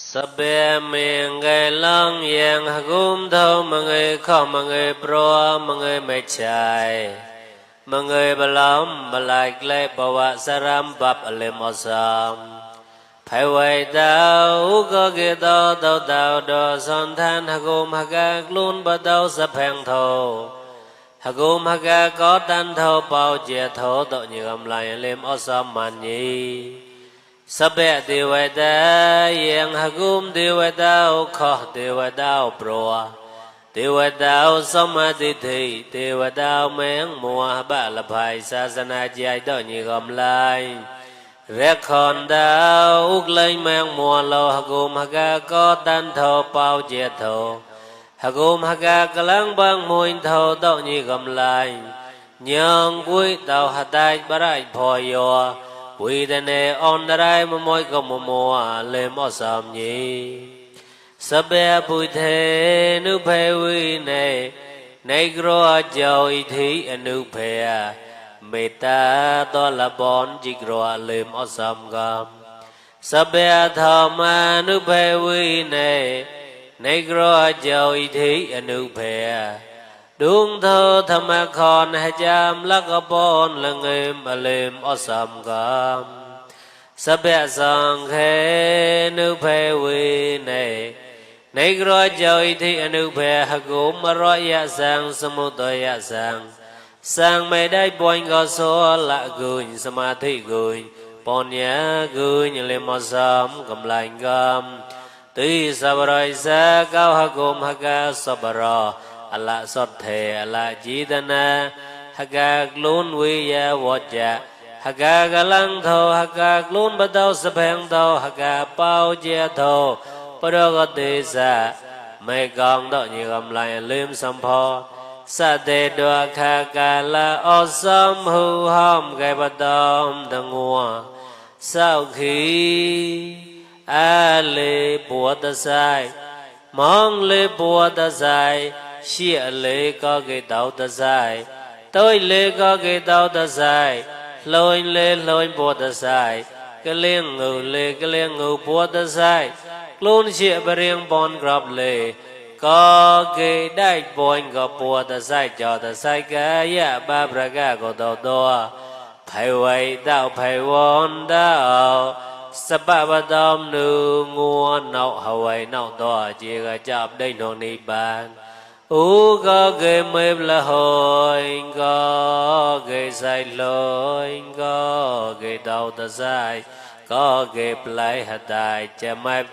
Sabe mengai lang yang hagum thâu mengai kho mengai pro mengai mechai mengai balam balai klei bawa saram bab alim osam phai wai dao có ge dao dao dao do son than hagum haga luôn ba dao sap hang thâu hagum haga có tan thâu bao che thâu độ như âm lại lim osam man nhi Sabe Devada yang hagum Devada kho Devada pro Devada samadhi Devada meng mua ba la phai sa sana jai do như gom lai Rek khon da uk lai meng mua lo hagum haga có tan tho bao che tho hagum haga kalang bang muin tho do như gom lai Nyang vui tao hatai barai pho yo Quy tên nè on đài mà môi có mùa lên mò sầm nhỉ Sắp bè bùi thế nữ phê quy nè Này gro châu y thí nữ phê Mê ta to là bọn chỉ gro lên mò sầm gầm Sắp bè thọ mà nữ phê quy nè Này gro châu y thí nữ phê Đúng thơ thầm khon hay cham lắc ở bọn là người mà lên ở sầm gầm Sắp bẹ sang khê nữ phê quy này Này rồi chơi thì nữ phê hạ gốm mà rồi dạ sang sơ mô tôi dạ sang Sang mê đáy bọn gò số lạ gửi sa ma thị gửi Bọn nhá gửi như lên mò sầm cầm lạnh gầm Tuy sa bà rồi xa cao hạ gốm hạ gà sa bà rồi Allah sot the Allah jidana haga klun wiya waja haga galang tho haga klun badau sapeng tho haga pao je tho paragate sa mai gong do như gom lại lim sampho sa de do kha ka la osam hu hom gai badom dangua sau khi a le bùa ta sai mong le bùa ta sai Xia lê có cái tàu ta dài Tôi lê có cái tàu ta dài Lôi lê lôi bùa ta dài Cái liên ngư lê cái liên ngư bùa ta dài Luôn xịa bà riêng bọn grab lê Có cái đại bọn có bùa ta dài cho ta dài cả Dạ ba bà gà có tàu đua Phải vậy đạo phải vốn đạo Sắp bà đom nữ ngua nậu hầu ấy nậu tòa Chỉ gà chạp đây nô ni bàn có ghê mếp là hồi có ghê sai lỗi có ghê đau ta sai có ghê play hạt đài chà mép